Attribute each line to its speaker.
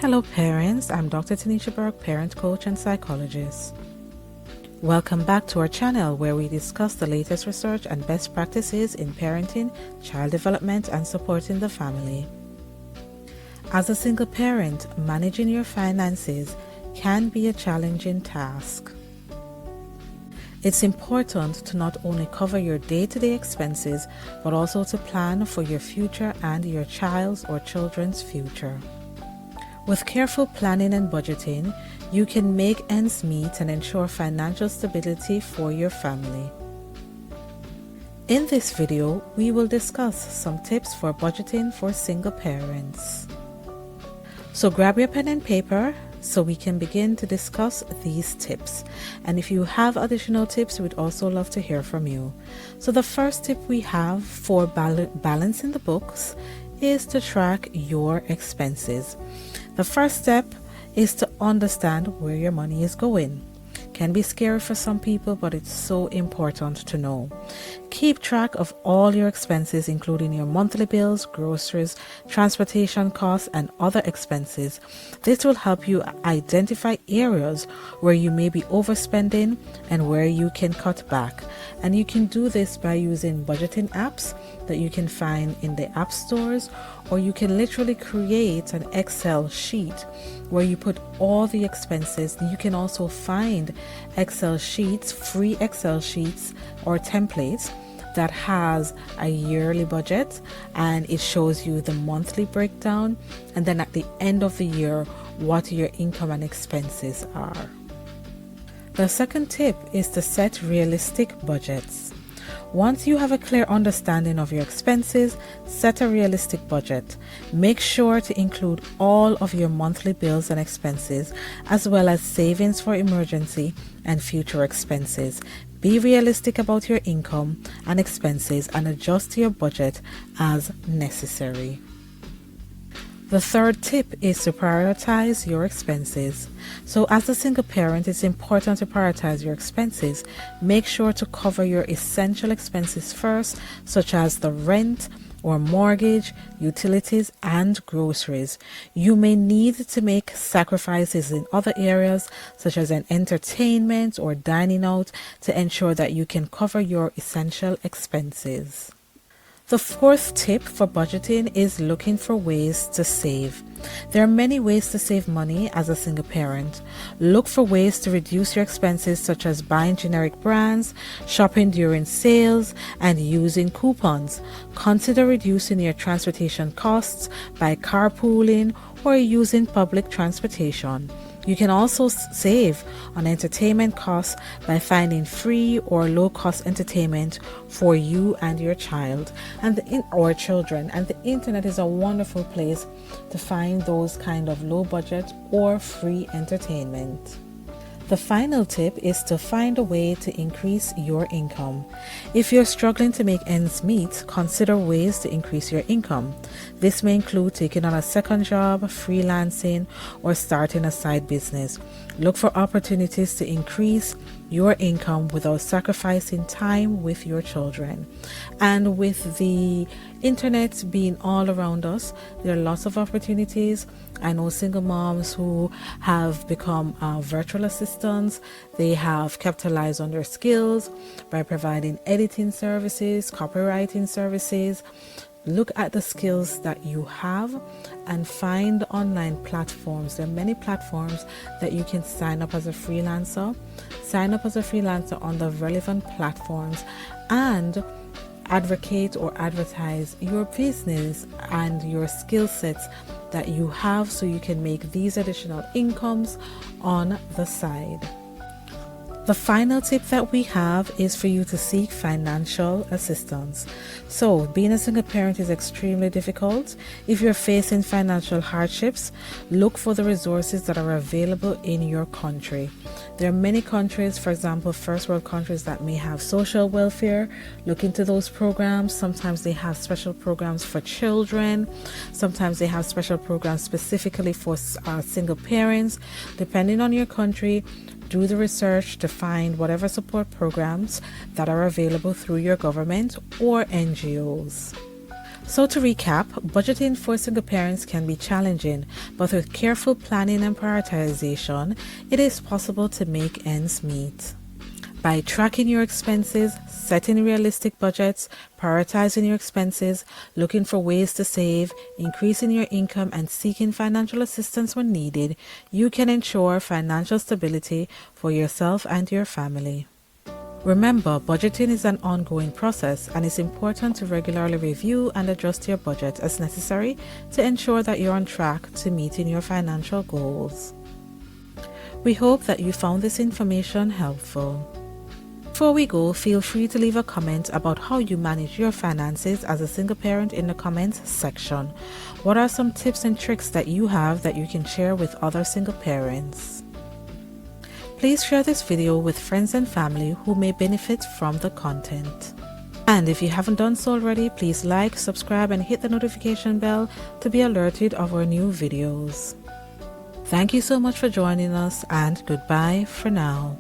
Speaker 1: Hello parents, I'm Dr. Tanisha Burke, parent coach and psychologist. Welcome back to our channel where we discuss the latest research and best practices in parenting, child development and supporting the family. As a single parent, managing your finances can be a challenging task. It's important to not only cover your day-to-day expenses, but also to plan for your future and your child's or children's future. With careful planning and budgeting, you can make ends meet and ensure financial stability for your family. In this video, we will discuss some tips for budgeting for single parents. So grab your pen and paper so we can begin to discuss these tips. And if you have additional tips, we'd also love to hear from you. So the first tip we have for balancing the books is to track your expenses. The first step is to understand where your money is going. Can be scary for some people, but it's so important to know. Keep track of all your expenses, including your monthly bills, groceries, transportation costs, and other expenses. This will help you identify areas where you may be overspending and where you can cut back. And you can do this by using budgeting apps that you can find in the app stores, or you can literally create an Excel sheet where you put all the expenses. You can also find Excel sheets, free Excel sheets or templates that has a yearly budget, and it shows you the monthly breakdown, and then at the end of the year what your income and expenses are. The second tip is to set realistic budgets. Once you have a clear understanding of your expenses, set a realistic budget. Make sure to include all of your monthly bills and expenses, as well as savings for emergency and future expenses. Be realistic about your income and expenses and adjust your budget as necessary. The third tip is to prioritize your expenses. So as a single parent, it's important to prioritize your expenses. Make sure to cover your essential expenses first, such as the rent or mortgage, utilities, and groceries. You may need to make sacrifices in other areas, such as an entertainment or dining out, to ensure that you can cover your essential expenses. The fourth tip for budgeting is looking for ways to save. There are many ways to save money as a single parent. Look for ways to reduce your expenses, such as buying generic brands, shopping during sales, and using coupons. Consider reducing your transportation costs by carpooling or using public transportation. You can also save on entertainment costs by finding free or low-cost entertainment for you and your child or children. And the internet is a wonderful place to find those kind of low-budget or free entertainment. The final tip is to find a way to increase your income. If you're struggling to make ends meet, consider ways to increase your income. This may include taking on a second job, freelancing, or starting a side business. Look for opportunities to increase your income without sacrificing time with your children. And with the internet being all around us, there are lots of opportunities. I know single moms who have become virtual assistants. They have capitalized on their skills by providing editing services, copywriting services. Look at the skills that you have and find online platforms. There are many platforms that you can sign up as a freelancer. Sign up as a freelancer on the relevant platforms and advocate or advertise your business and your skill sets that you have, so you can make these additional incomes on the side. The final tip that we have is for you to seek financial assistance. So, being a single parent is extremely difficult. If you're facing financial hardships, look for the resources that are available in your country. There are many countries, for example, first world countries, that may have social welfare. Look into those programs. Sometimes they have special programs for children. Sometimes they have special programs specifically for single parents. Depending on your country, do the research to find whatever support programs that are available through your government or NGOs. So to recap, budgeting for single parents can be challenging, but with careful planning and prioritization, it is possible to make ends meet. By tracking your expenses, setting realistic budgets, prioritizing your expenses, looking for ways to save, increasing your income, and seeking financial assistance when needed, you can ensure financial stability for yourself and your family. Remember, budgeting is an ongoing process, and it's important to regularly review and adjust your budget as necessary to ensure that you're on track to meeting your financial goals. We hope that you found this information helpful. Before we go, feel free to leave a comment about how you manage your finances as a single parent in the comments section. What are some tips and tricks that you have that you can share with other single parents? Please share this video with friends and family who may benefit from the content. And if you haven't done so already, please like, subscribe, and hit the notification bell to be alerted of our new videos. Thank you so much for joining us, and goodbye for now.